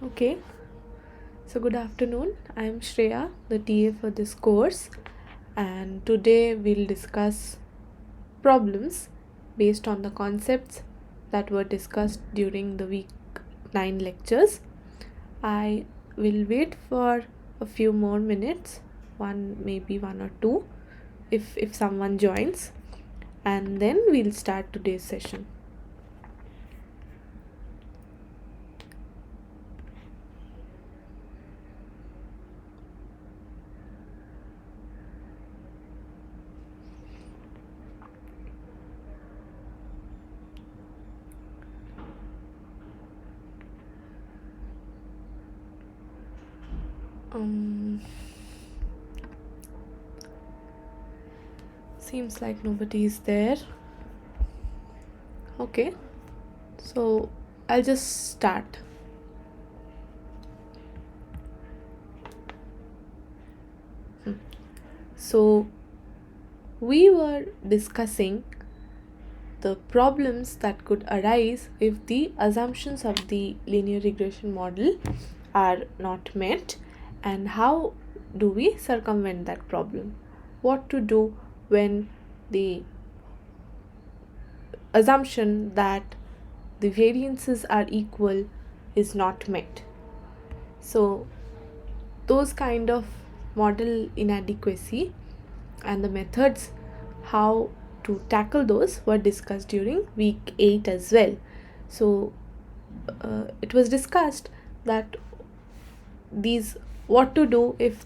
Okay, so good afternoon. I'm Shreya, the TA for this course, and today we'll discuss problems based on the concepts that were discussed during the week 9 lectures. I will wait for a few more minutes, maybe one or two, if someone joins, and then we'll start today's session. Seems like nobody is there. Okay, so I'll just start. So we were discussing the problems that could arise if the assumptions of the linear regression model are not met, and how do we circumvent that problem. What to do when the assumption that the variances are equal is not met. So those kind of model inadequacy and the methods how to tackle those were discussed during week 8 as well. So it was discussed that what to do if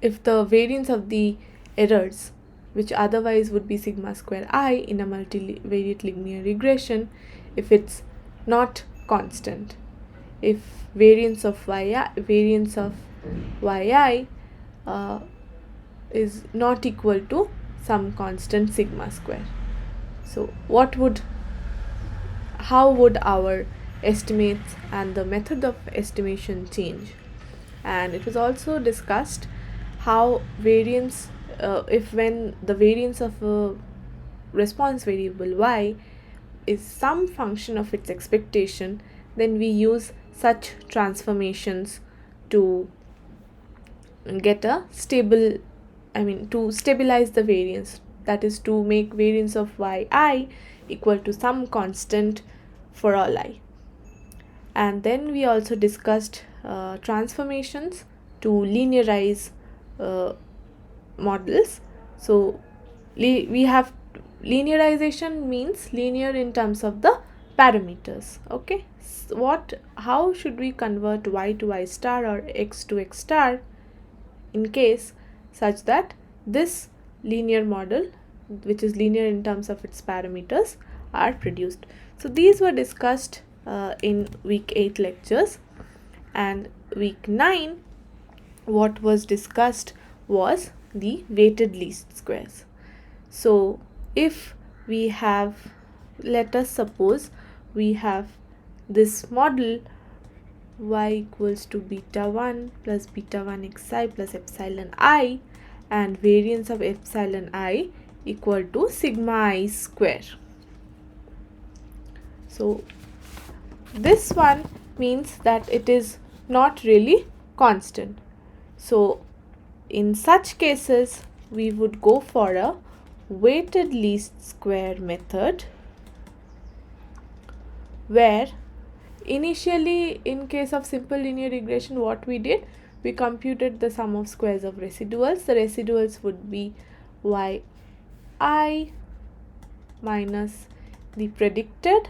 if the variance of the errors, which otherwise would be sigma square I in a multivariate linear regression, if it's not constant, if variance of yi is not equal to some constant sigma square. So how would our estimates and the method of estimation change? And it was also discussed how variance, if when the variance of a response variable y is some function of its expectation, then we use such transformations to get a to stabilize the variance, that is to make variance of yi equal to some constant for all i. And then we also discussed transformations to linearize models. So we have linearization means linear in terms of the parameters. Okay, how should we convert y to y star or x to x star in case such that this linear model, which is linear in terms of its parameters, are produced? So these were discussed in week 8 lectures. And week 9, what was discussed was the weighted least squares. So if we have, let us suppose we have this model y equals to beta 1 plus beta 1 xi plus epsilon I, and variance of epsilon I equal to sigma I square. So this one means that it is not really constant. So in such cases we would go for a weighted least square method, where initially in case of simple linear regression what we did, we computed the sum of squares of residuals. The residuals would be yi minus the predicted.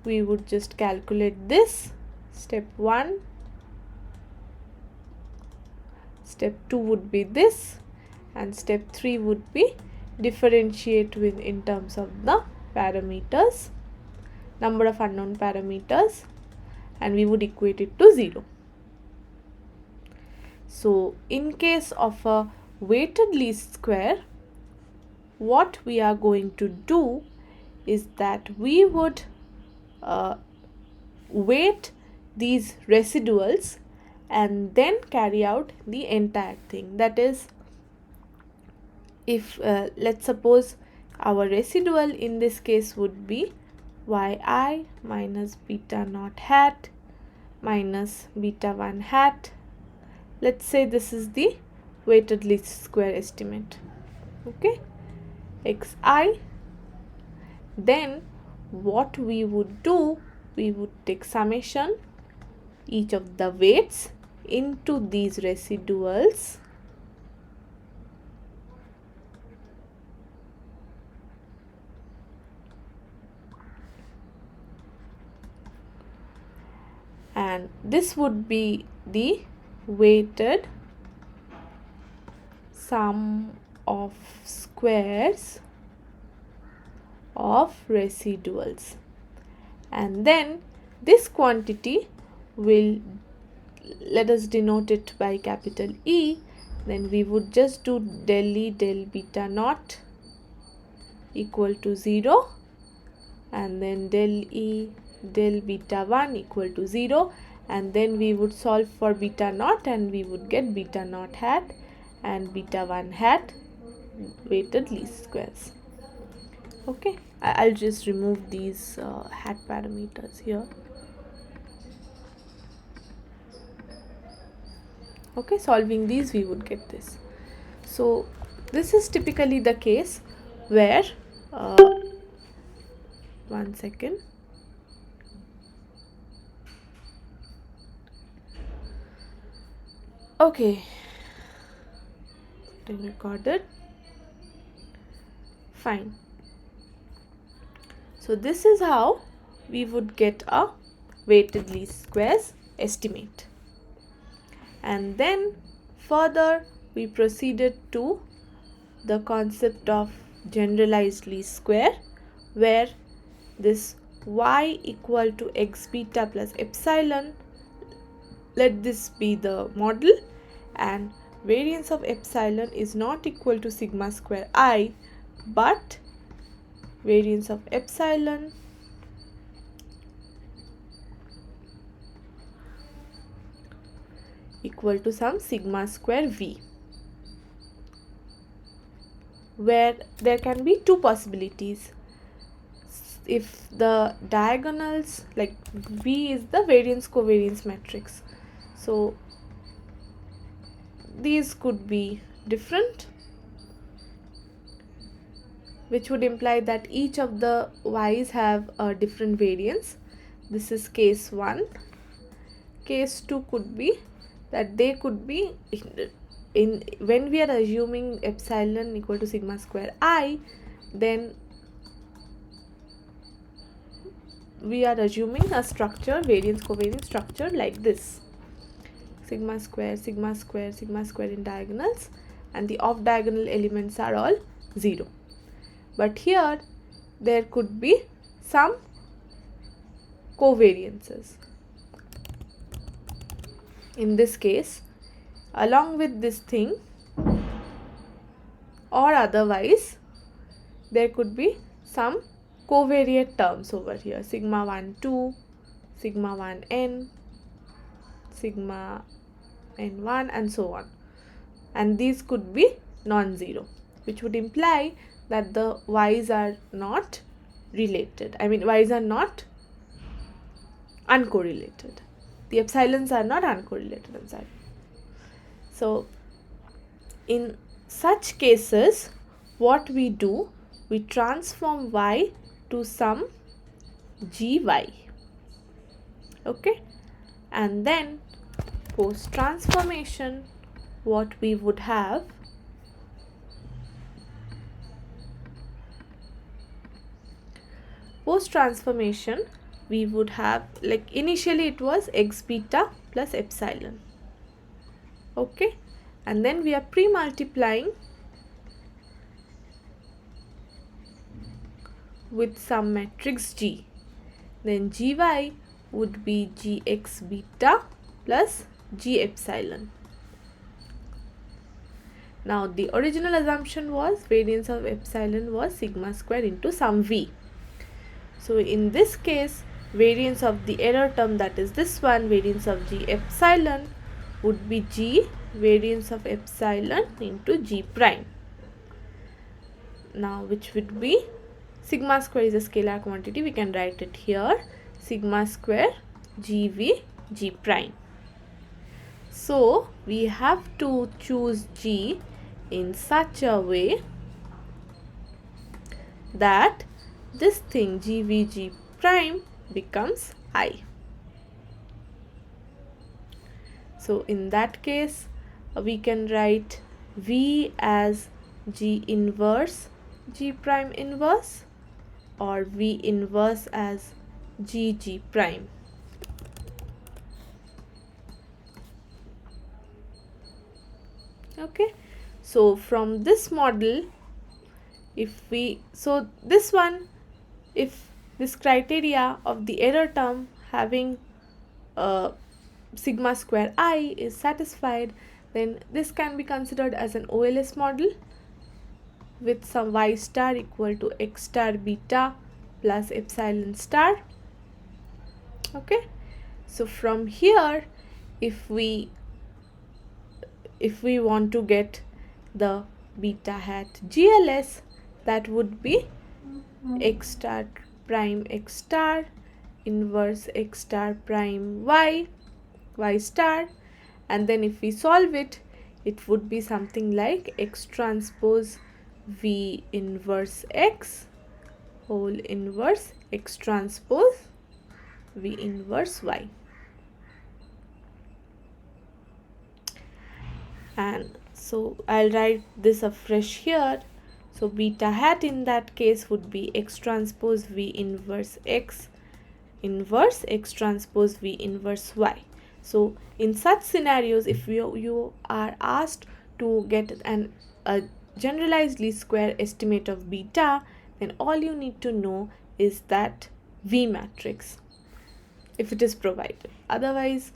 We would just calculate this. Step 1, step 2 would be this, and step 3 would be differentiate with in terms of the parameters, number of unknown parameters, and we would equate it to 0. So in case of a weighted least square, what we are going to do is that we would weight these residuals and then carry out the entire thing. That is, if let's suppose our residual in this case would be yi minus beta naught hat minus beta 1 hat. Let's say this is the weighted least square estimate. Okay, xi. Then what we would do, we would take summation each of the weights into these residuals, and this would be the weighted sum of squares of residuals, and then this quantity will, let us denote it by capital E. Then we would just do del E del beta naught equal to 0, and then del E del beta 1 equal to 0, and then we would solve for beta naught and we would get beta naught hat and beta 1 hat weighted least squares. Okay, I'll just remove these hat parameters here. Okay, solving these we would get this. So this is typically the case where one second. Okay, getting recorded. Fine. So this is how we would get a weighted least squares estimate. And then further we proceeded to the concept of generalized least square, where this y equal to x beta plus epsilon, let this be the model, and variance of epsilon is not equal to sigma square I, but variance of epsilon equal to some sigma square v, where there can be two possibilities. If the diagonals, like V is the variance covariance matrix, so these could be different, which would imply that each of the y's have a different variance. This is case 1. Case 2 could be that they could be in when we are assuming epsilon equal to sigma square I, then we are assuming a structure, variance covariance structure like this: sigma square, sigma square, sigma square in diagonals, and the off diagonal elements are all 0. But here there could be some covariances. In this case, along with this thing, or otherwise there could be some covariate terms over here: sigma 1 2, sigma 1 n, sigma n1, and so on, and these could be non-zero, which would imply that the y's are not related. I mean, y's are not uncorrelated. the epsilons are not uncorrelated inside. So in such cases, what we do, we transform y to some gy, okay, and then post transformation, what we would have, post transformation we would have, like initially it was x beta plus epsilon, okay, and then we are pre-multiplying with some matrix G. Then Gy would be Gx beta plus G epsilon. Now the original assumption was variance of epsilon was sigma square into some V. So in this case, variance of the error term, that is this one, variance of G epsilon, would be G variance of epsilon into G prime. Now which would be sigma square is a scalar quantity, we can write it here, sigma square GV G prime. So we have to choose G in such a way that this thing GVG prime becomes I. So in that case, we can write V as G inverse G prime inverse, or V inverse as GG prime. Okay, so from this model, if we, so this one, if this criteria of the error term having sigma square I is satisfied, then this can be considered as an OLS model with some y star equal to x star beta plus epsilon star. Okay, so from here, if we want to get the beta hat GLS, that would be x star prime x star inverse x star prime y star, and then if we solve it, it would be something like x transpose V inverse x whole inverse x transpose V inverse y. And so I'll write this afresh here. So beta hat in that case would be x transpose V inverse x transpose V inverse y. So in such scenarios, if you are asked to get a generalized least square estimate of beta, then all you need to know is that V matrix, if it is provided. Otherwise,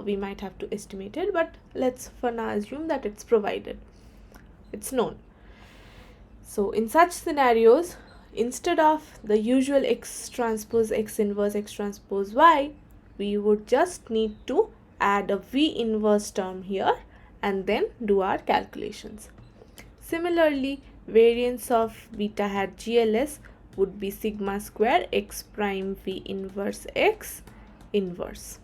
we might have to estimate it, but let's for now assume that it's provided, it's known. So in such scenarios, instead of the usual x transpose x inverse x transpose y, we would just need to add a V inverse term here and then do our calculations. Similarly, variance of beta hat GLS would be sigma square x prime V inverse x inverse.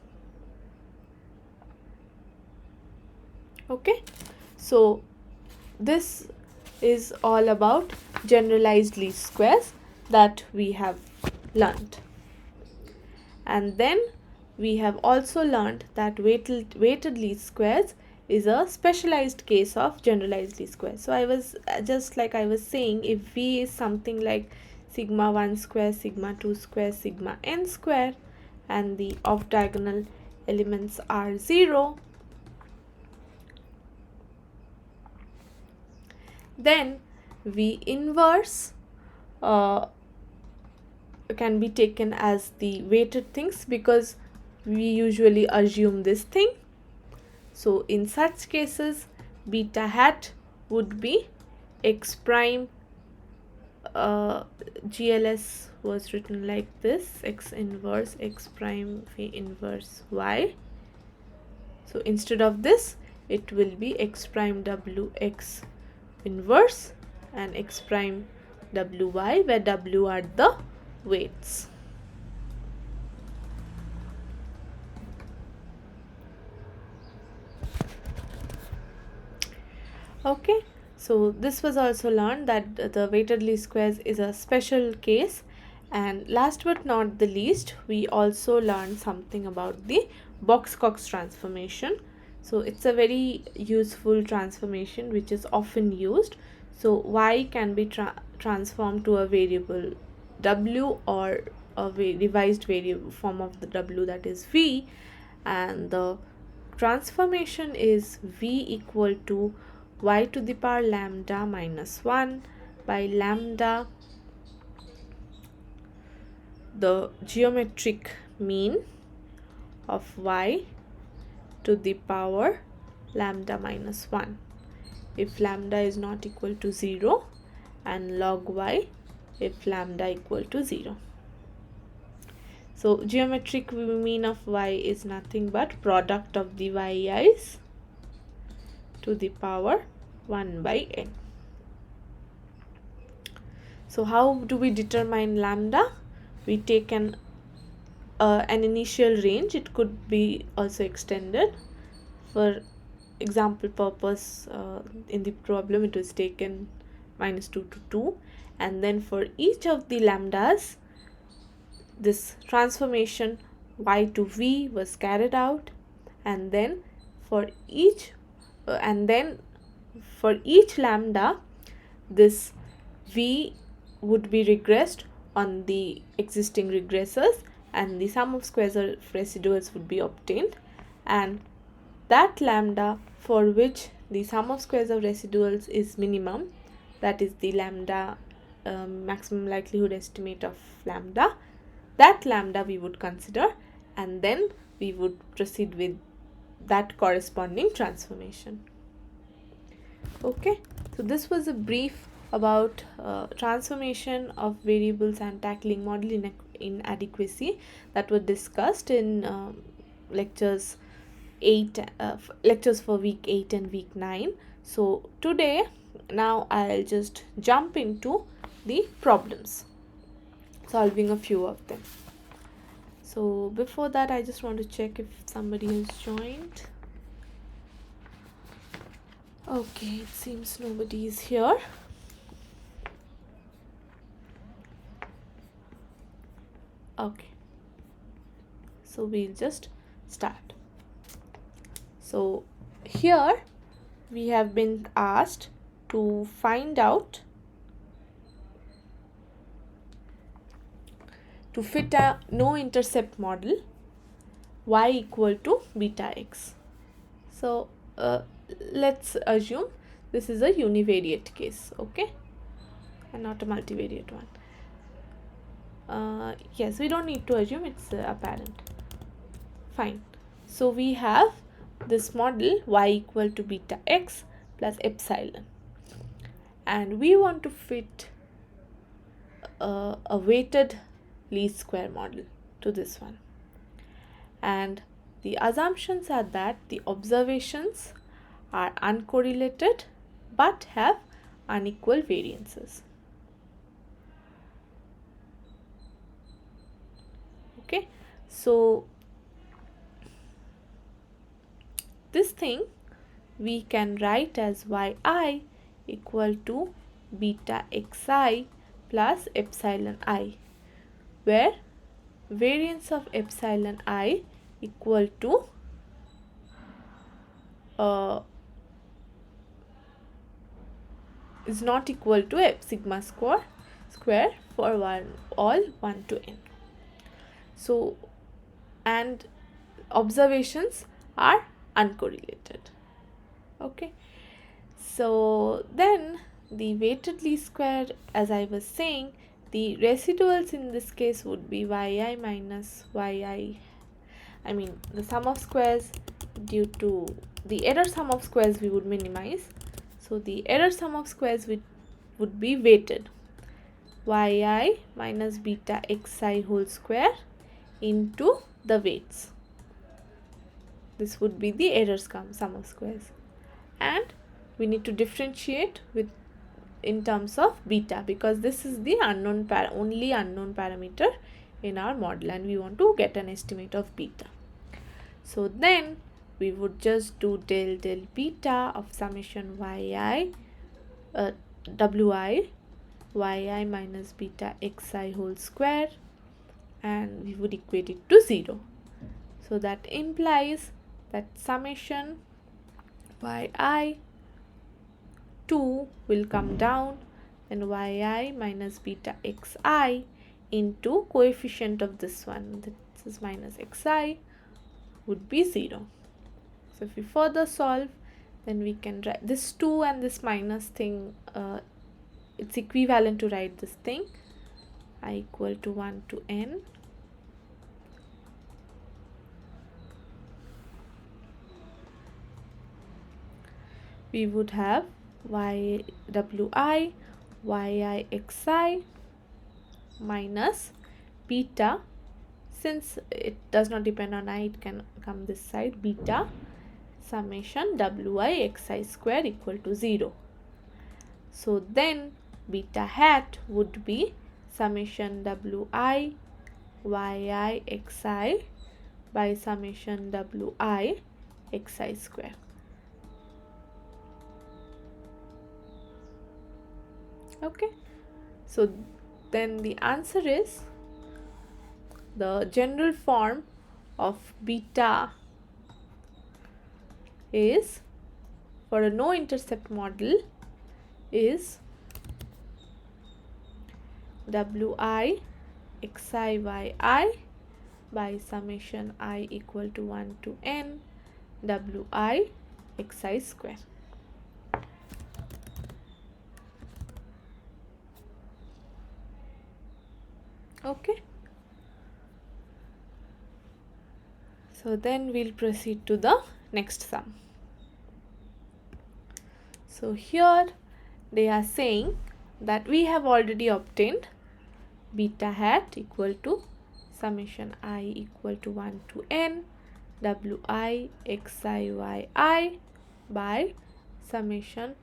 Okay, so this is all about generalized least squares that we have learned. And then we have also learned that weighted least squares is a specialized case of generalized least squares. So I was just like I was saying, if V is something like sigma 1 square, sigma 2 square, sigma n square, and the off diagonal elements are 0, then V inverse can be taken as the weighted things because we usually assume this thing. So in such cases, beta hat would be x prime, GLS was written like this, x inverse x prime V inverse y. So instead of this, it will be x prime W x inverse and x prime WY, where W are the weights. Okay, so this was also learned that the weighted least squares is a special case. And last but not the least, we also learned something about the Box-Cox transformation. So it's a very useful transformation which is often used. So y can be transformed to a variable w, or a revised variable form of the w, that is v, and the transformation is v equal to y to the power lambda minus 1 by lambda, the geometric mean of y to the power lambda minus 1 if lambda is not equal to 0, and log y if lambda equal to 0. So geometric mean of y is nothing but product of the yi's to the power 1 by n. So how do we determine lambda? We take an initial range. It could be also extended. For example purpose, in the problem it was taken -2 to 2, and then for each of the lambdas this transformation y to v was carried out, and then for each lambda this v would be regressed on the existing regressors, and the sum of squares of residuals would be obtained, and that lambda for which the sum of squares of residuals is minimum, that is the lambda maximum likelihood estimate of lambda, that lambda we would consider, and then we would proceed with that corresponding transformation. Okay, so this was a brief about transformation of variables and tackling model inadequacy that were discussed in lectures for week 8 and week 9. So today, now I'll just jump into the problems, solving a few of them. So before that, I just want to check if somebody has joined. Okay, it seems nobody is here. Okay, so we'll just start. So here we have been asked to find out, to fit a no intercept model y equal to beta x. So let's assume this is a univariate case, okay, and not a multivariate one. Yes, we don't need to assume, it's apparent. Fine. So we have this model y equal to beta x plus epsilon, and we want to fit a weighted least square model to this one, and the assumptions are that the observations are uncorrelated but have unequal variances. Okay, so this thing we can write as yi equal to beta xi plus epsilon I, where variance of epsilon I equal to is not equal to sigma square for all 1 to n. So, and observations are uncorrelated. Okay, so then the weighted least square, as I was saying, the residuals in this case would be yi minus yi, I mean the sum of squares, due to the error sum of squares we would minimize. So the error sum of squares would be weighted yi minus beta xi whole square into the weights. This would be the error sum of squares, and we need to differentiate with in terms of beta, because this is the only unknown parameter in our model, and we want to get an estimate of beta. So then we would just do del beta of summation wi wi yi minus beta xi whole square, and we would equate it to 0. So that implies that summation yi 2 will come down, and yi minus beta xi into coefficient of this one, this is minus xi, would be 0. So if we further solve, then we can write this 2 and this minus thing, it's equivalent to write this thing I equal to 1 to n we would have yi xi minus beta, since it does not depend on I, it can come this side, beta summation wi xi square equal to 0. So then beta hat would be summation wi yi xi by summation wi xi square. Okay, so then the answer is the general form of beta is, for a no intercept model, is wi xi yi by summation I equal to 1 to n wi xi square. Okay, so then we'll proceed to the next sum. So here they are saying that we have already obtained beta hat equal to summation I equal to 1 to n wi xi yi by summation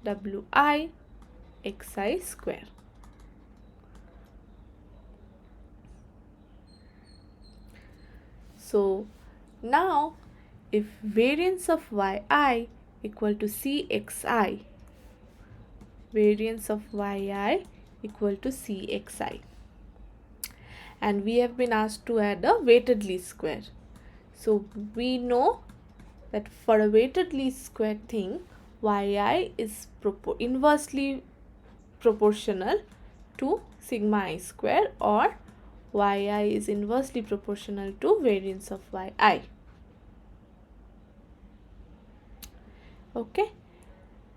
wi xi square. So now if variance of yi equal to cxi, variance of yi equal to cxi, and we have been asked to add a weighted least square. So we know that for a weighted least square thing, yi is inversely proportional to sigma I square, or yi is inversely proportional to variance of yi. Okay,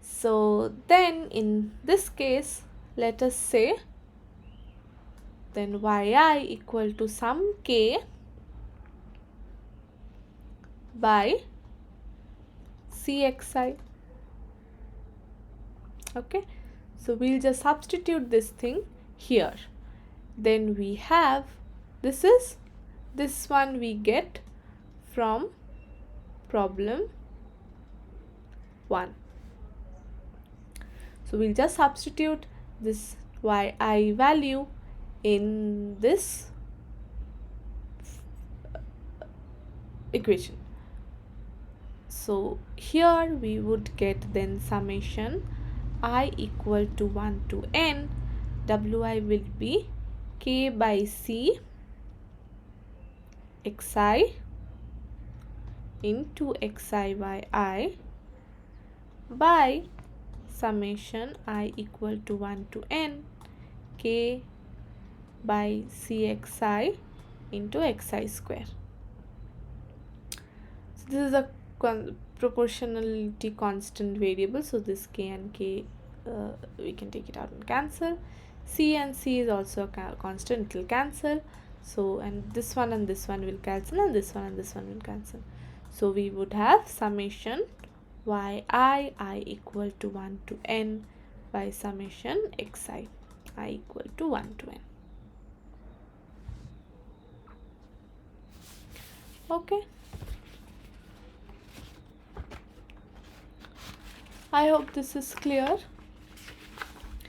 so then in this case, let us say then yi equal to some k by cxi. Okay, so we'll just substitute this thing here. Then we have, this one we get from problem 1. So we'll just substitute this yi value in this equation. So here we would get then summation I equal to 1 to n wi will be k by c xi into xi yi by summation I equal to 1 to n k by cxi into xi square. So this is a proportionality constant variable, so this k and k we can take it out and cancel. C and C is also a constant, it will cancel. So and this one will cancel, and this one and this one will cancel. So we would have summation yi equal to 1 to n by summation xi I equal to 1 to n. Okay, I hope this is clear.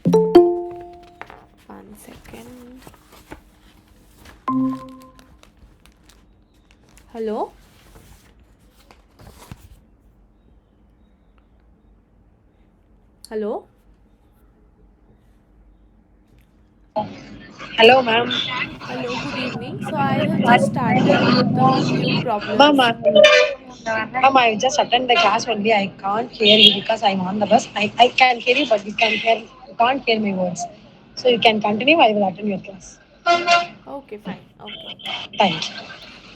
1 second. Hello. Hello. Hello, ma'am. Hello, good evening. So I have just started with the few Ma'am, problems. I just attend the class only. I can't hear you because I'm on the bus. I can hear you, but you can't hear my words. So you can continue. I will attend your class. Okay, fine. Okay. Thank you.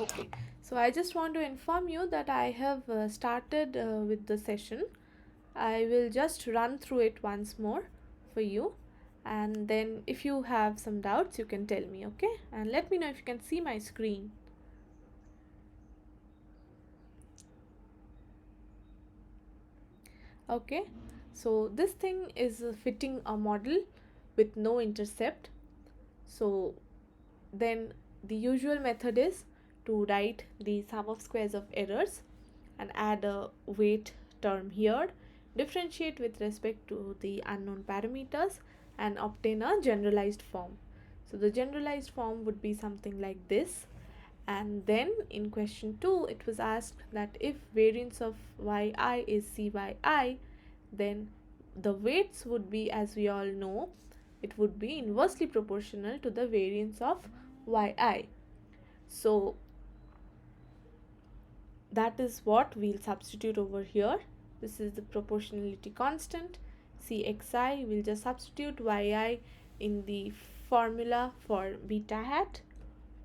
Okay. So I just want to inform you that I have started with the session. I will just run through it once more for you, and then if you have some doubts you can tell me, okay? And let me know if you can see my screen. Okay. So this thing is fitting a model with no intercept. So then the usual method is to write the sum of squares of errors and add a weight term here, differentiate with respect to the unknown parameters, and obtain a generalized form. So the generalized form would be something like this. And then in question 2 it was asked that if variance of yi is cyi, then the weights would be, as we all know, it would be inversely proportional to the variance of yi. So that is what we'll substitute over here. This is the proportionality constant cxi. We'll just substitute yi in the formula for beta hat,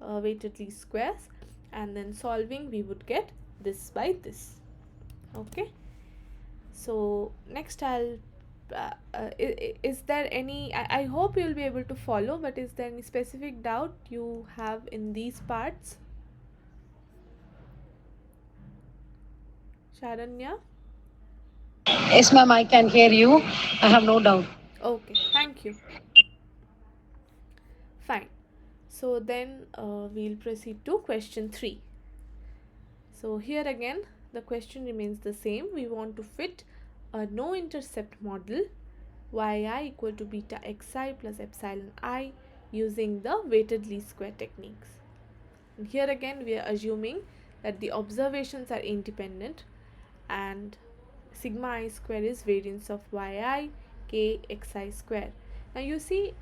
weighted least squares, and then solving we would get this by this. Okay. So next I'll is there any, I hope you'll be able to follow, but is there any specific doubt you have in these parts, Sharanya? Yes, ma'am. I can hear you. I have no doubt. Okay, thank you. Fine. So then we'll proceed to question 3. So here again the question remains the same. We want to fit a no intercept model yi equal to beta xi plus epsilon I using the weighted least square techniques. And here again we are assuming that the observations are independent and sigma I square is variance of yi k xi square. Now you see,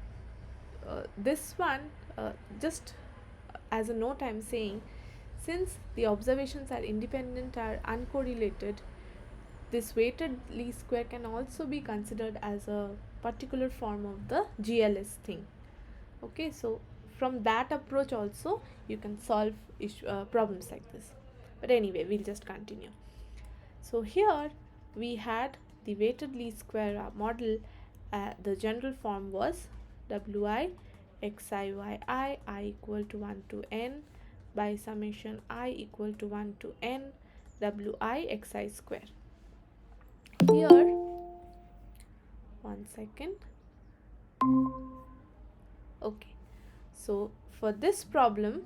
this one, just as a note I'm saying, since the observations are independent, are uncorrelated, this weighted least square can also be considered as a particular form of the GLS thing. Okay, so from that approach also you can solve problems like this. But anyway, we'll just continue. So here we had the weighted least square model. The general form was wi xiyi I equal to 1 to n by summation I equal to 1 to n wi xi square. Here, one second. Okay, so for this problem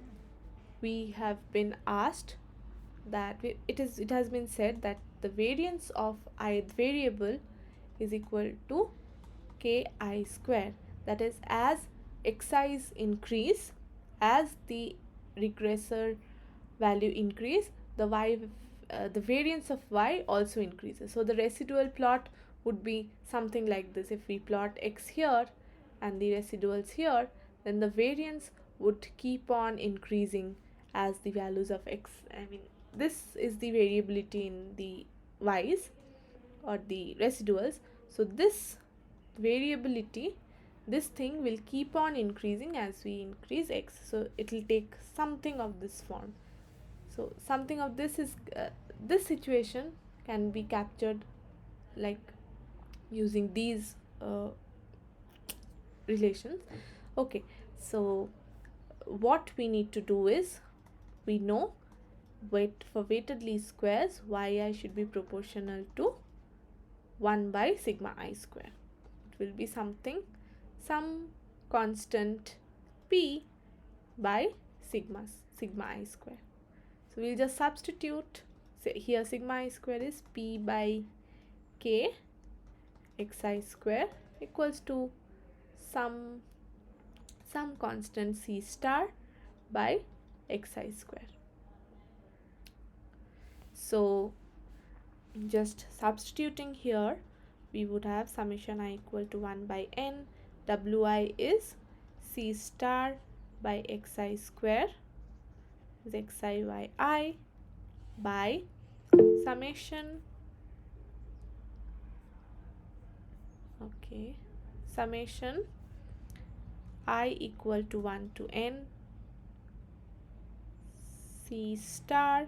we have been asked that it has been said that the variance of ith variable is equal to ki square. That is, as xi's increase, as the regressor value increase, the variance of y also increases. So the residual plot would be something like this. If we plot x here and the residuals here, then the variance would keep on increasing as the values of x, I mean, this is the variability in the y's or the residuals. So this variability, this thing will keep on increasing as we increase x, so it will take something of this form. So something of this is this situation can be captured like using these relations. Okay, so what we need to do is, we know for weighted least squares yi should be proportional to 1 by sigma I square. It will be something, some constant p by sigma I square. So we'll just substitute. Say here sigma I square is p by k xi square equals to some constant c star by xi square. So just substituting here, we would have summation I equal to 1 by n. Wi is c star by xi square is xi yi by summation summation I equal to 1 to n c star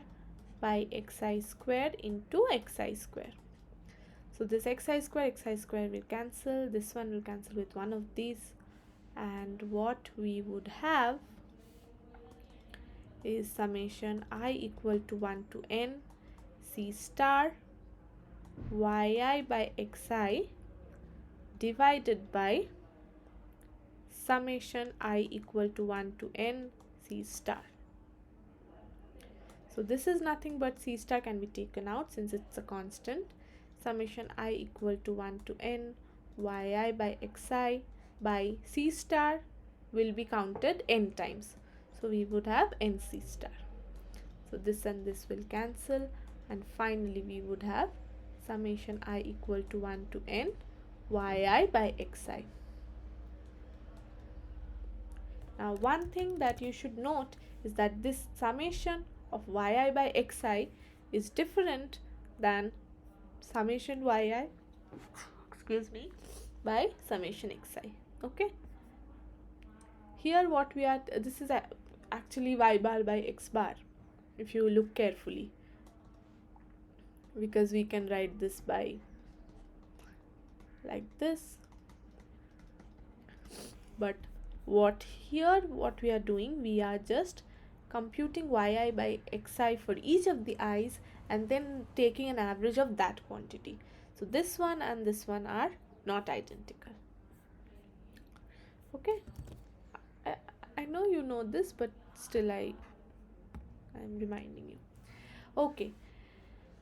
by xi square into xi square. So this xi square will cancel, this one will cancel with one of these, and what we would have is summation I equal to 1 to n c star yi by xi divided by summation I equal to 1 to n c star. So this is nothing but c star can be taken out since it's a constant. Summation I equal to 1 to n yi by xi by c star will be counted n times. So we would have n c star. So this and this will cancel, and finally we would have summation I equal to 1 to n yi by xi. Now one thing that you should note is that this summation of yi by xi is different than summation yi by summation xi. Okay, here what we are, this is actually y bar by x bar if you look carefully, because we can write this by like this, but what we are doing, we are just computing yi by xi for each of the i's and then taking an average of that quantity. So this one and this one are not identical. Okay, I know you know this, but still I'm reminding you. Okay,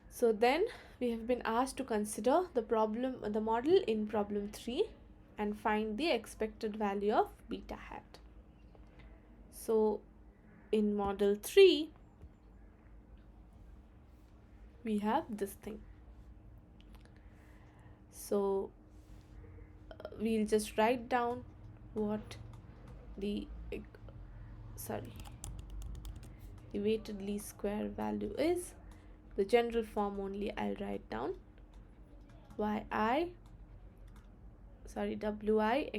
so then we have been asked to consider the model in problem 3 and find the expected value of beta hat. So in model 3 we have this thing. So we'll just write down what the weighted least square value is. The general form only I'll write down wi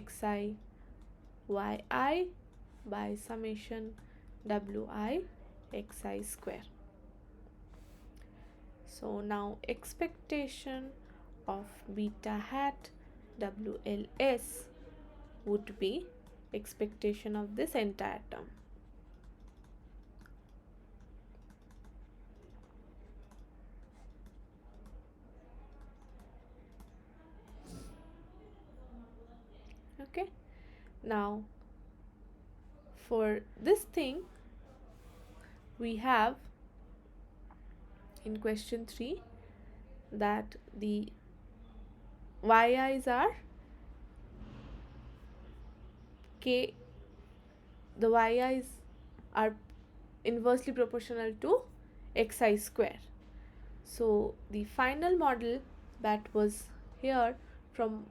xi yi by summation wi xi square. So now expectation of beta hat WLS would be expectation of this entire term. Okay, now for this thing we have in question 3 that the yi's are k, the yi's are inversely proportional to xi square. So the final model that was here from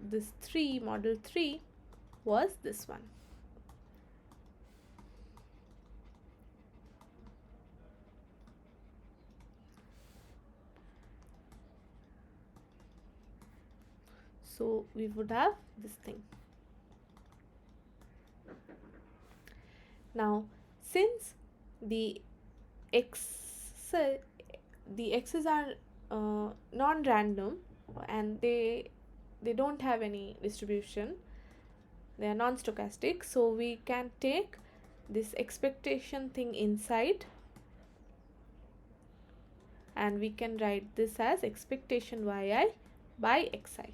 this model 3 was this one. So we would have this thing. Now since the x's are non-random and they don't have any distribution, they are non-stochastic, so we can take this expectation thing inside and we can write this as expectation yi by xi.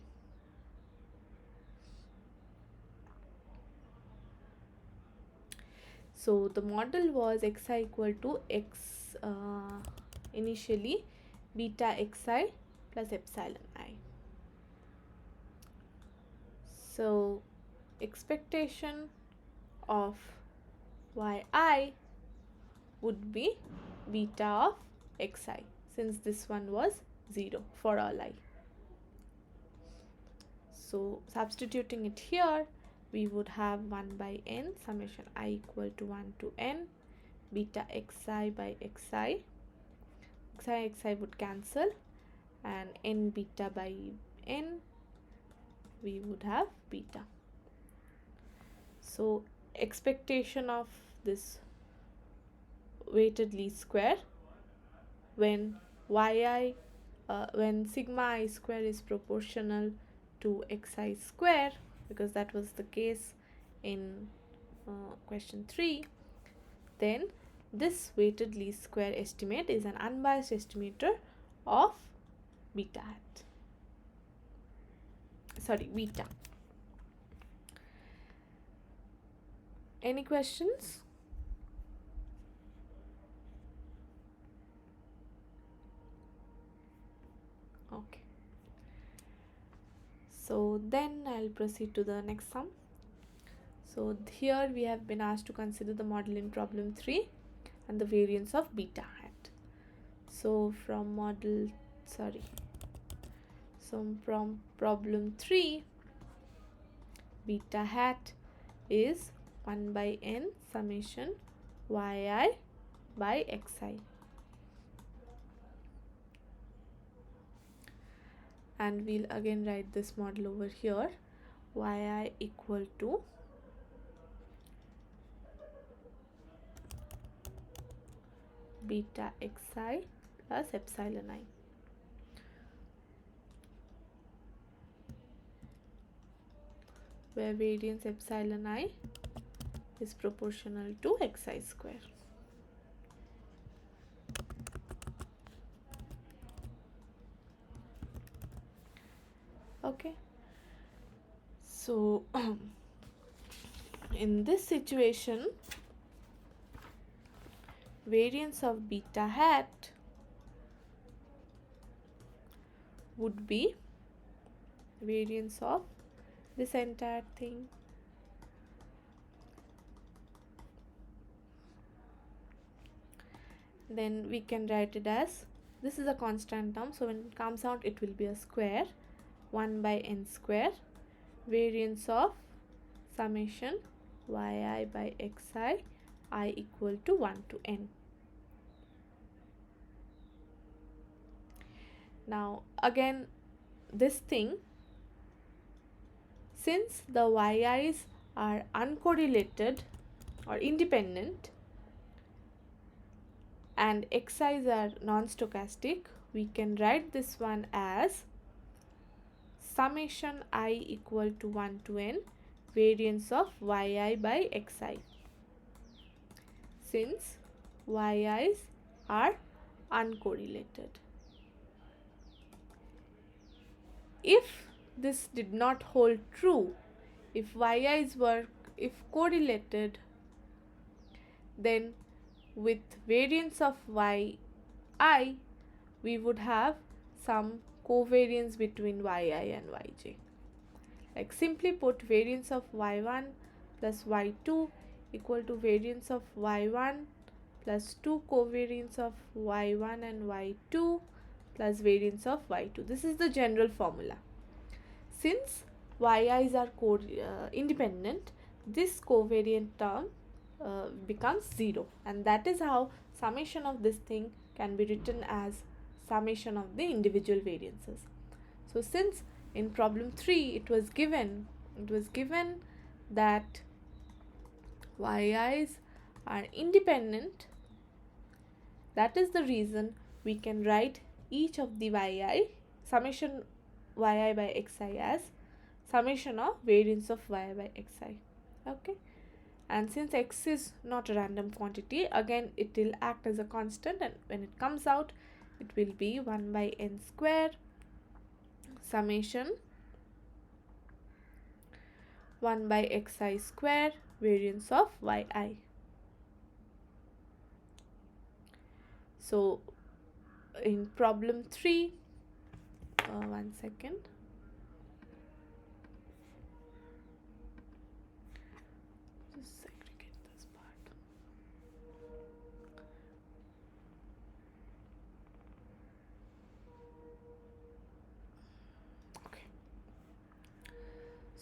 So the model was xi equal to x initially beta xi plus epsilon I. So expectation of yi would be beta of xi, since this one was 0 for all I. So substituting it here, we would have 1 by n summation I equal to 1 to n beta xi by xi. Xi would cancel, and n beta by n, we would have beta. So expectation of this weighted least square when when sigma I square is proportional to xi square, because that was the case in question 3, then this weighted least square estimate is an unbiased estimator of beta. Any questions? Okay. So then I'll proceed to the next sum. So here we have been asked to consider the model in problem 3 and the variance of beta hat. So from problem 3, beta hat is 1 by n summation yi by xi. And we'll again write this model over here, yi equal to beta xi plus epsilon I. Where variance epsilon I is proportional to xi square. Okay. So in this situation, variance of beta hat would be variance of this entire thing. Then we can write it as, this is a constant term, so when it comes out it will be a square, 1 by n square, variance of summation yi by xi I equal to 1 to n. Now again this thing, since the yi's are uncorrelated or independent and xi's are non-stochastic, we can write this one as summation I equal to 1 to n variance of yi by xi, since yi's are uncorrelated. If this did not hold true, if yi's were correlated, then with variance of yi we would have some covariance between yi and yj. Like simply put, variance of y1 plus y2 equal to variance of y1 plus 2 covariance of y1 and y2 plus variance of y2. This is the general formula. Since yi's are independent, this covariant term becomes 0, and that is how summation of this thing can be written as summation of the individual variances. So since in problem 3 it was given that yi's are independent, that is the reason we can write each of the yi, summation yi by xi, as summation of variance of y by xi. Okay. And since x is not a random quantity, again it will act as a constant, and when it comes out it will be 1 by n square summation 1 by xi square variance of yi. So in problem 3, one second, just segregate this part. Okay.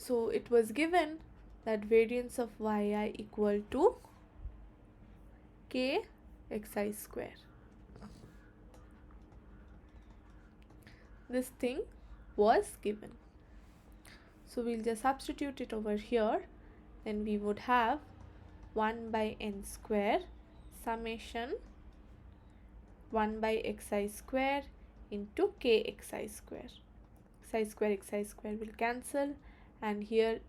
So it was given that variance of yi equal to k xi square. This thing was given. So we'll just substitute it over here. Then we would have 1 by n square summation 1 by xi square into k xi square. Xi square will cancel, and here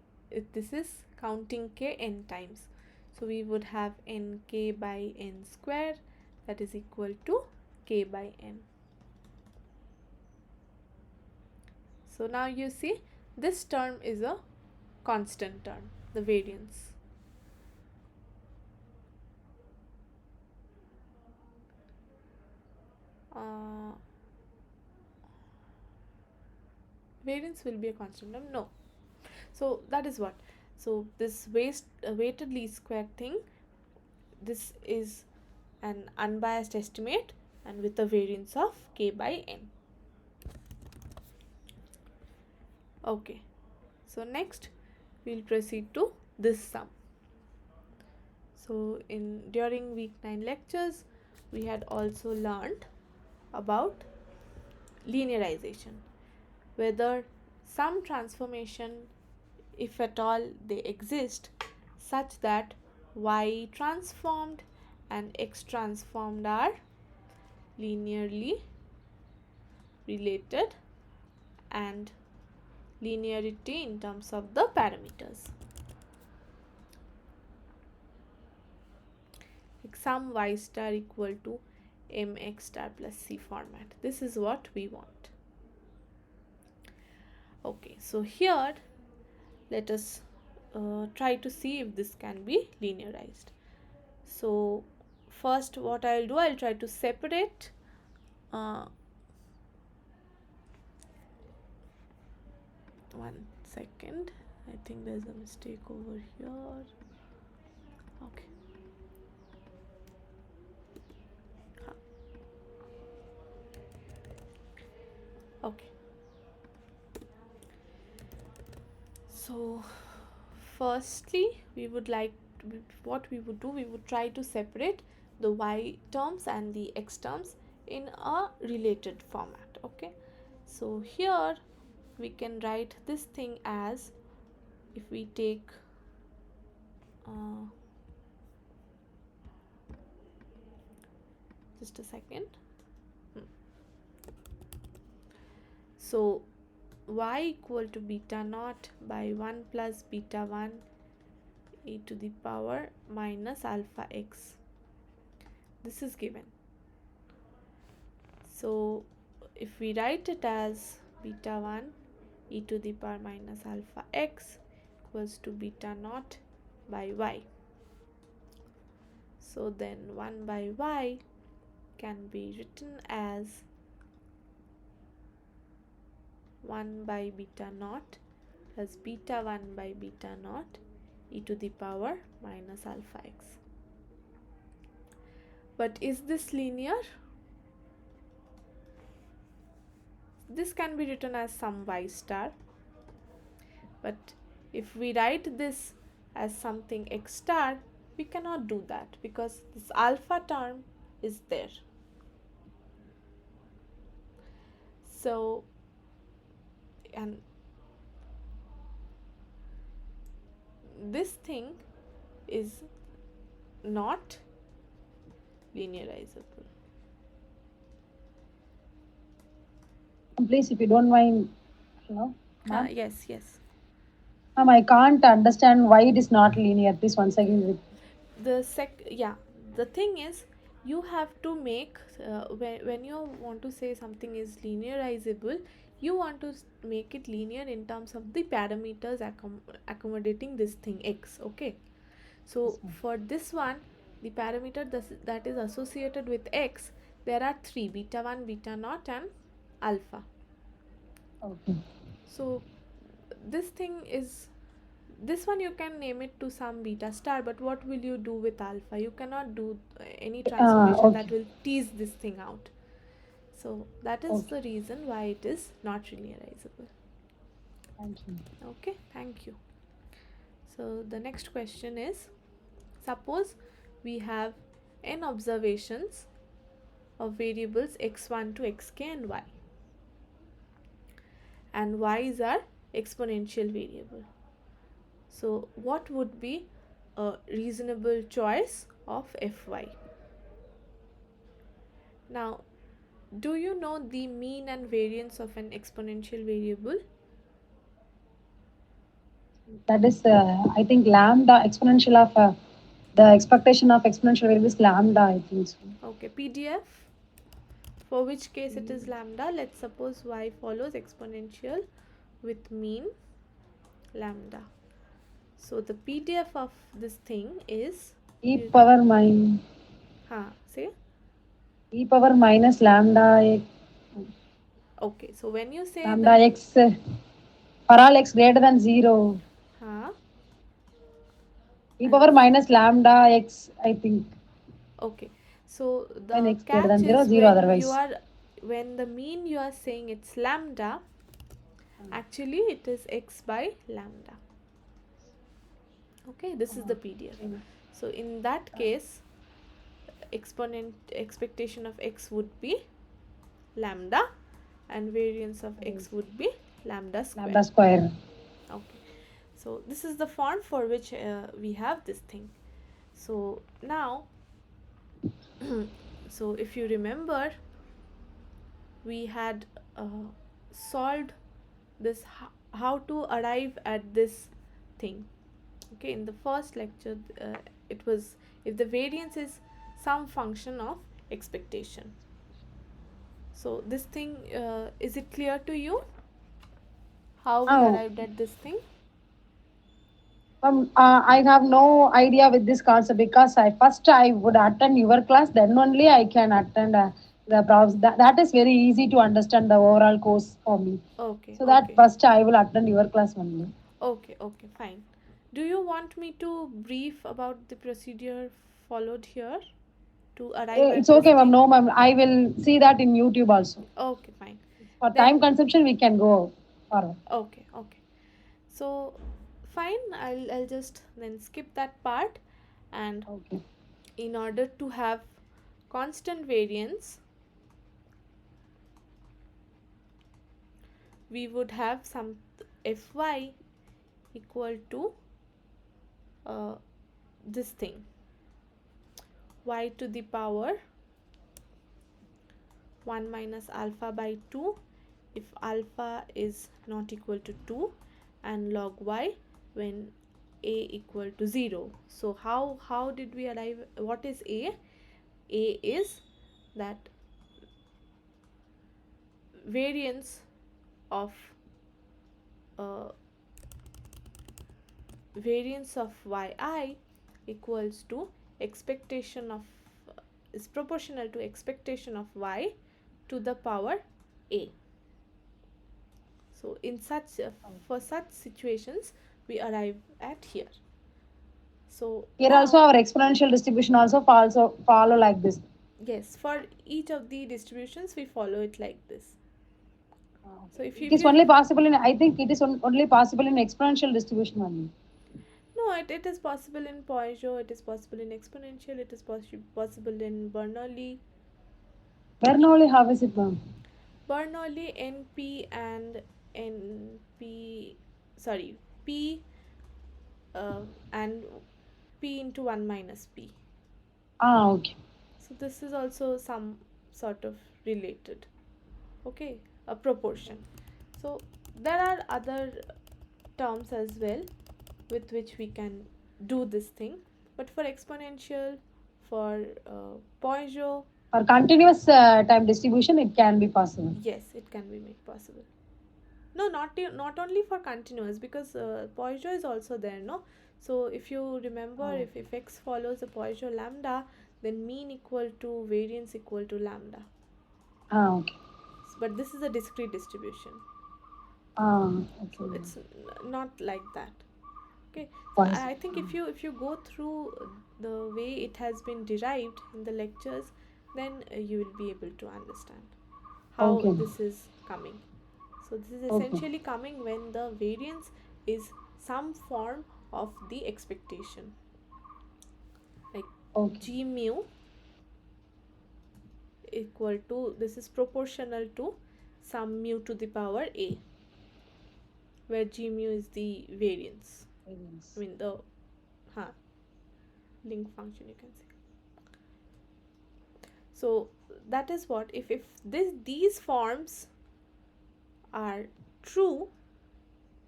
this is counting k n times. So we would have nk by n square, that is equal to k by n. So now you see this term is a constant term, the variance. Variance will be a constant term? No. So that is what. So this weighted least square thing, this is an unbiased estimate and with a variance of k by n. Okay, so next we'll proceed to this sum. So during week 9 lectures we had also learned about linearization, whether some transformation, if at all they exist, such that y transformed and x transformed are linearly related, and linearity in terms of the parameters. Like sum y star equal to mx star plus c format. This is what we want. Okay, so here let us try to see if this can be linearized. So first what I'll do, I'll try to separate one second, I think there's a mistake over here. Okay. Okay. So firstly we would like what we would do, we would try to separate the y terms and the x terms in a related format. Okay, so here we can write this thing as, if we take just a second. So y equal to beta naught by 1 plus beta 1 e to the power minus alpha x. This is given. So if we write it as beta 1 e to the power minus alpha x equals to beta naught by y. So then 1 by y can be written as 1 by beta naught plus beta 1 by beta naught e to the power minus alpha x. But is this linear? This can be written as some y star, but if we write this as something x star, we cannot do that because this alpha term is there. So, and this thing is not linearizable. Please, if you don't mind, hello, ma'am. Yes, yes. Ma'am, I can't understand why it is not linear. Please once again repeat. The thing is, you have to make when you want to say something is linearizable, you want to make it linear in terms of the parameters accommodating this thing x. Okay, so for this one, the parameter that is associated with x, there are 3: beta 1, beta naught, and alpha. Okay. So this thing is, this one you can name it to some beta star, but what will you do with alpha? You cannot do any transformation that will tease this thing out. So that is the reason why it is not linearizable. Thank you. Okay, thank you. So the next question is, suppose we have n observations of variables x1 to xk and y, and y is our exponential variable. So what would be a reasonable choice of fy? Now, do you know the mean and variance of an exponential variable? That is, I think lambda exponential of the expectation of exponential variable is lambda. I think so. Okay, PDF, for which case it is lambda. Let's suppose y follows exponential with mean lambda. So the PDF of this thing is, E you, power min say. e power minus lambda x, Okay, so when you say lambda the, x for all x greater than 0. huh, E and power this, minus lambda x, I think, okay, so when the x greater catch than 0, is 0 when you otherwise. are, when the mean you are saying it's lambda, actually it is x by lambda. Okay, this is the PDF. Okay. So in that case, exponent expectation of x would be lambda, and variance of x would be lambda square. Lambda square. Okay, so this is the form for which we have this thing. So now, so if you remember, we had solved this, how to arrive at this thing. Okay, in the first lecture, it was, if the variance is some function of expectation. So this thing, is it clear to you how we Oh, arrived at this thing? I have no idea with this concept because I would attend your class, then only I can attend the problems. That is very easy to understand the overall course for me. Okay, So that okay, first I will attend your class only. okay, okay, fine. Do you want me to brief about the procedure followed here to arrive It's at this okay, ma'am. thing? No, ma'am. I will see that in YouTube also. Okay, fine. For time Then, consumption, we can go forward. okay, okay. So, fine, I'll just then skip that part. And Okay. in order to have constant variance, we would have some fy equal to uh, this thing, y to the power 1 minus alpha by 2 if alpha is not equal to 2, and log y when a equal to 0. So how did we arrive? What is a? A is that variance of uh, yi equals to expectation of, is proportional to expectation of y to the power a. So in such, for such situations we arrive at here. So Here also now, our exponential distribution also follow like this. yes, for each of the distributions we follow it like this. So Okay. if you, It is only possible in, I think it is only possible in exponential distribution only. no, it is possible in Poisson, it is possible in exponential, it is possible in Bernoulli. Bernoulli, how is it, ma'am? Bernoulli, NP and NP, sorry, P, and P into 1 minus P. Ah, okay. So this is also some sort of related. Okay, a proportion. So there are other terms as well with which we can do this thing, but for exponential, for Poisson, For continuous time distribution, it can be possible. yes, it can be made possible. No, not only for continuous, because Poisson is also there, no. So if you remember, Oh, if x follows a Poisson lambda, then mean equal to variance equal to lambda. okay. But this is a discrete distribution, Okay, so ma'am. it's not like that. Okay, so Why is I it? think if you go through the way it has been derived in the lectures, then you will be able to understand how Okay, ma'am. this is coming. So this is Okay. essentially coming when the variance is some form of the expectation, like Okay. g mu equal to, this is proportional to some mu to the power a, where g mu is the variance. I Variance. mean the huh, link function, you can say. So that is what, if these forms are true,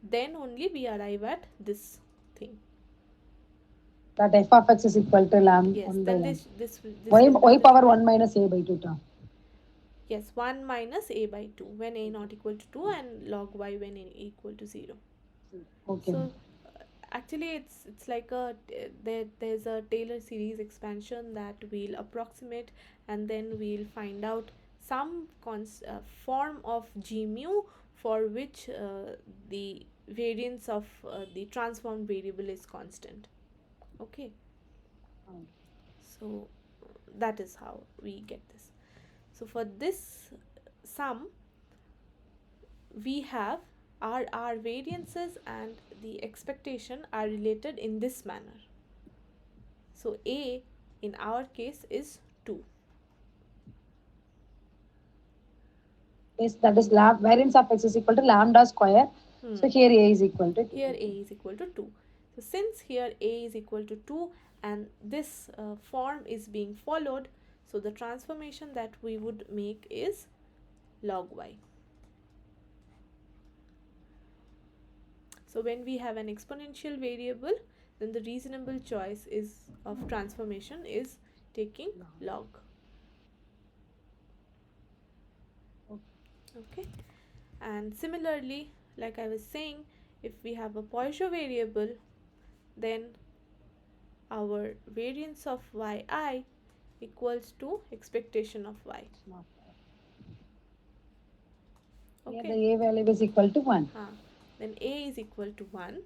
then only we arrive at this thing. That f of x is equal to lam Yes, 1 by then lam. this will be Y the, power 1 minus a by 2 term. yes, 1 minus a by 2 when a not equal to 2, and log y when a equal to 0. Okay. So actually it's like a, there's a Taylor series expansion that we'll approximate, and then we'll find out some form of g mu for which the variance of the transformed variable is constant. Okay, Um, so that is how we get this. So for this sum, we have our variances and the expectation are related in this manner. So a in our case is 2. Yes, that is variance of x is equal to lambda square. Hmm. So here a is equal to 2. Here a Okay. is equal to 2. So since here a is equal to 2 and this form is being followed, so the transformation that we would make is log y. So when we have an exponential variable, then the reasonable choice is of transformation is taking log. Okay, and similarly, like I was saying, if we have a Poisson variable, then our variance of yi equals to expectation of y. Here the Okay, a value is equal to 1. then a is equal to 1,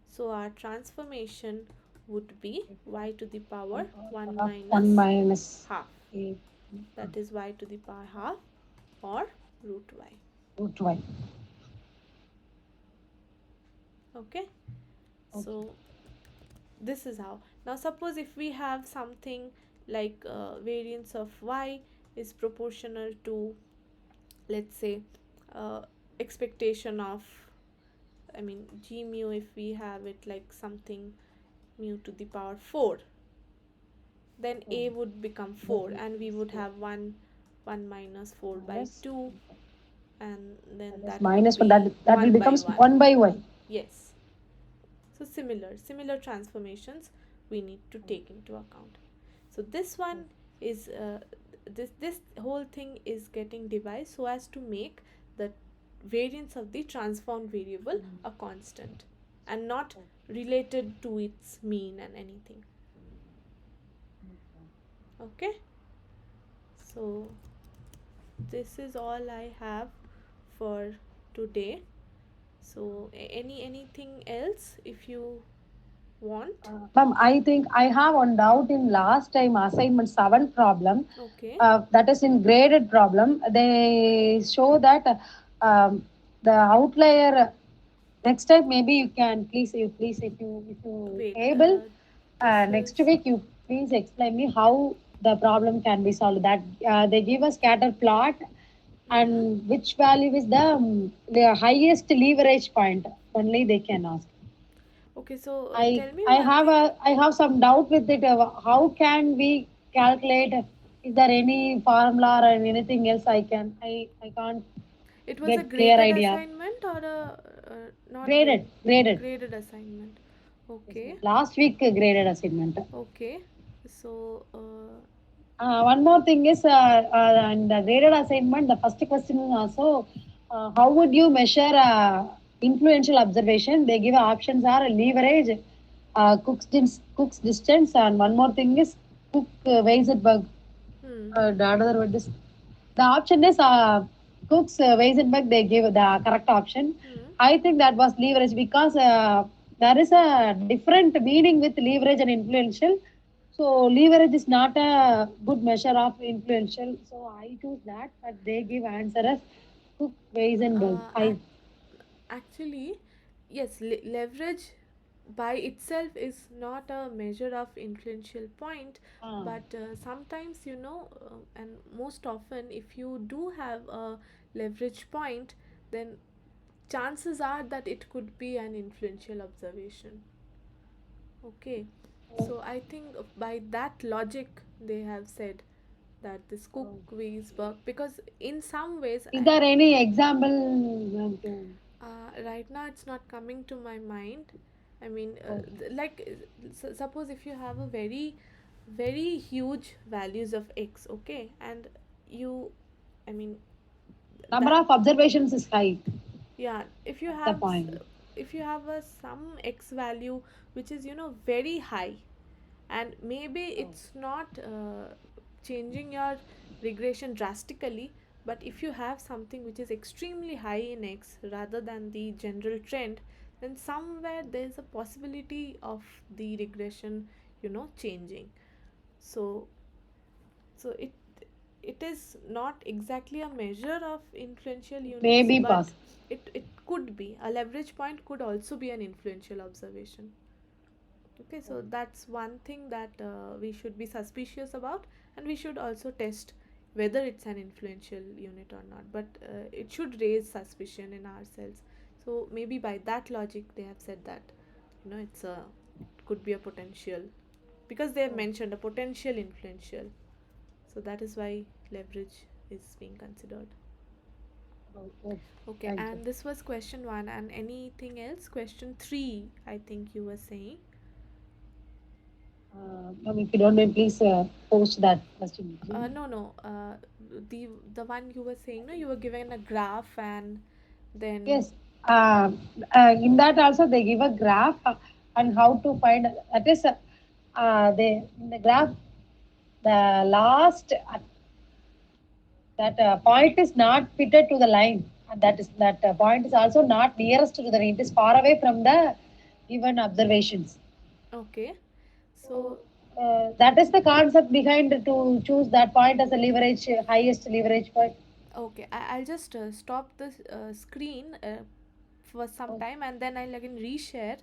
so our transformation would be y to the power 1 1 minus minus half, a that is y to the power half, or root y. root y. Okay, Okay. so this is how. Now suppose if we have something like variance of y is proportional to, let's say, uh, expectation of, I mean g mu, if we have it like something mu to the power 4, then So a would become 4 then and we this would 4 have 1 minus 4 by minus 2, and then that is that would minus 1. be That will 1 by becomes 1. 1 by y. Yes, so similar transformations we need to take into account. So this one is this whole thing is getting devised so as to make the variance of the transformed variable a constant and not related to its mean and anything. Okay, so this is all I have for today. So anything else if you want? Ma'am, I think I have one doubt in last time assignment 7 problem. Okay. That is in graded problem. They show that the outlier. Next time, maybe you please if you Wait, able this next is, week you please explain me how the problem can be solved. That they give a scatter plot mm-hmm. and which value is the highest leverage point. Only they can ask. Okay, so I tell me I one have thing. a I have some doubt with it. How can we calculate? Is there any formula or anything else I can't It was a get clear graded idea. assignment or a not Graded. graded assignment? Yes, Okay, ma'am. Last week graded assignment. okay. So One more thing is, in the graded assignment, the first question is also, how would you measure influential observation? They give options are leverage, Cook's distance, and one more thing is Cook Weisenberg. hmm, The other word is the option is Cook's Weisenberg. They give the correct option. hmm. I think that was leverage because there is a different meaning with leverage and influential. So leverage is not a good measure of influential. So I choose that, but they give answer as Cook weighs and bulk. uh, I ac- Actually, yes, leverage by itself is not a measure of influential point, ah, but sometimes, and most often, if you do have a leverage point, then chances are that it could be an influential observation. Okay, so I think by that logic they have said that this cook oh. weighs work, because in some ways Is there any example to? right now it's not coming to my mind. I mean, Okay. suppose if you have a very very huge values of x, okay, and you, I mean, Number that, of observations is high. yeah, if you That's the have point. if you have a some x value which is, very high, and maybe Oh, it's not changing your regression drastically, but if you have something which is extremely high in x rather than the general trend, then somewhere there's a possibility of the regression, changing. So so it it is not exactly a measure of influential units, maybe but pass. it could be a leverage point, could also be an influential observation. Okay, so that's one thing that we should be suspicious about, and we should also test whether it's an influential unit or not. But it should raise suspicion in ourselves. So maybe by that logic, they have said that, it could be a potential, because they have Oh, mentioned a potential influential. So that is why leverage is being considered. oh, oh. Okay, Thank you. and this was question one. And anything else? Question three, I think you were saying. Ma'am, if you don't mind, please post that question. No, no. The one you were saying, no, you were given a graph, and then Yes. Uh, in that also they give a graph on how to find. That is, they in the graph the last that point is not fitted to the line, and that point is also not nearest to the line. It is far away from the given observations. okay. So So that is the concept behind to choose that point as a leverage, highest leverage point. okay, I'll just stop the screen for some Oh, time, and then I'll again reshare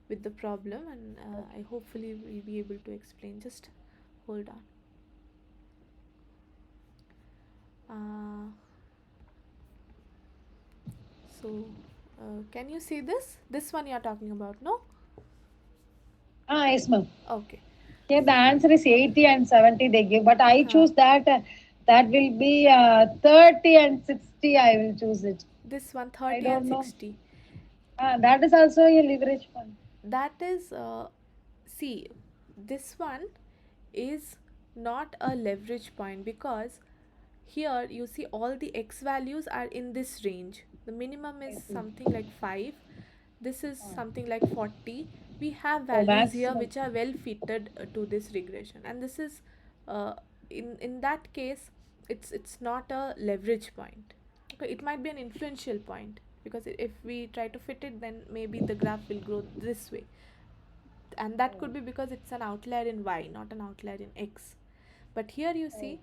with the problem, and okay. I hopefully will be able to explain. Just hold on. Uh, so, can you see this? This one you're talking about, no? Ah, yes, ma'am. Okay. Here the answer is 80 and 70 they give, but I Huh. choose that that will be 30 and 60. I will choose it. This one, I 30 and don't know. 60. That is also a leverage fund. That is, see, this one is not a leverage point, because here you see all the x values are in this range. The minimum is I something see. like 5, this is Ah, something like 40. We have oh, values here maximum. which are well fitted to this regression, and this is, uh, in that case, it's not a leverage point. Okay, it might be an influential point, because if we try to fit it, then maybe the graph will grow this way, and that Oh, could be because it's an outlier in y, not an outlier in x. But here you oh. see,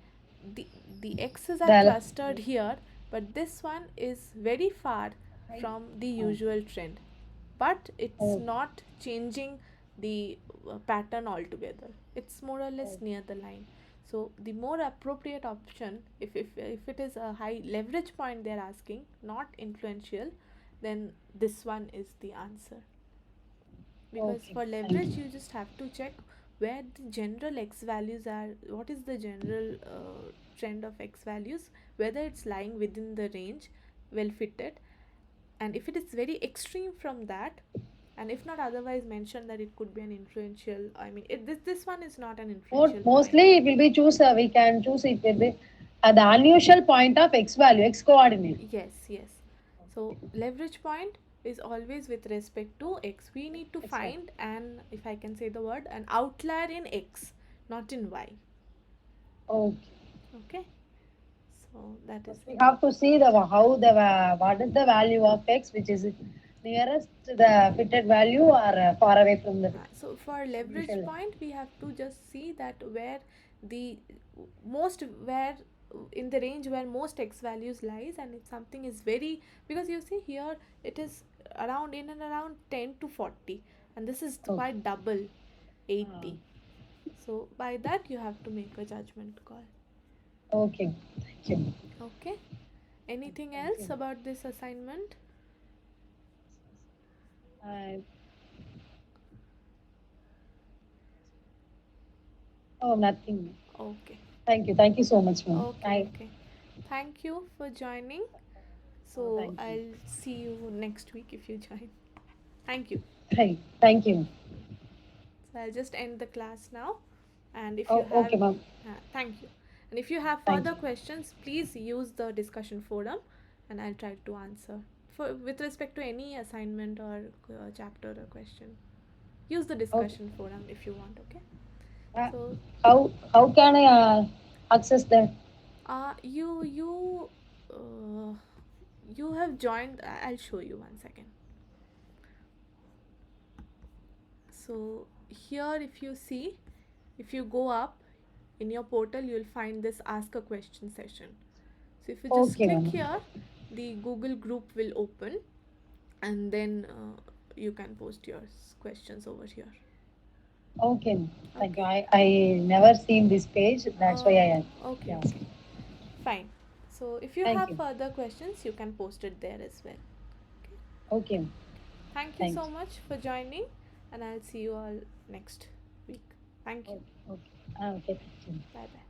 the the x's are The clustered here, but this one is very far high. from the Ah, usual trend, but it's oh, not changing the pattern altogether. It's more or less oh, near the line. So the more appropriate option, if it is a high leverage point they're asking, not influential, then this one is the answer. Because okay. for Thank leverage you. you just have to check where the general x values are, what is the general trend of x values, whether it's lying within the range, well fitted, and if it is very extreme from that, and if not otherwise mentioned that it could be an influential, I mean, this one is not an influential point. Mostly it will be choose. We can choose it will be the unusual point of x value, x coordinate. Yes, yes. So leverage point is always with respect to x. We need to X value. find an, if I can say the word, an outlier in x, not in y. Okay. Okay, so that is First we it. have to see the how the what is the value of x, which is nearest to the fitted value or far away from the So for leverage usual. point, we have to just see that where the most, where in the range where most x values lies, and if something is very, because you see here it is around in and around 10 to 40, and this is Okay. quite double, Uh, 80. So by that you have to make a judgment call. okay. Thank you. Okay, anything Thank else you. about this assignment? Uh, oh, nothing. Okay. Thank you. Thank you so much, ma'am. Okay, okay. Thank you for joining. Oh, So thank you. I'll see you next week if you join. Thank you. Thank you. So I'll just end the class now. And if you Oh, have, okay, ma'am. thank you. And if you have Thank further you. questions, please use the discussion forum, and I'll try to answer. For with respect to any assignment or chapter or question, use the Okay. discussion forum if you want. Okay. Uh, So how can I access that? you uh, you have joined. I'll show you one second. So here, if you see, if you go up in your portal, you'll find this ask a question session. So if you just Okay, click ma'am. here, the Google group will open, and then you can post your questions over here. Okay, ma'am. Thank you. Okay. I never seen this page. That's why I Okay, asked. okay. Fine. So if you Thank have you. further questions, you can post it there as well. Okay. Okay, ma'am. Thank you Thank so you. much for joining, and I'll see you all next week. Thank you. Okay, okay. Okay, thank you. Bye bye.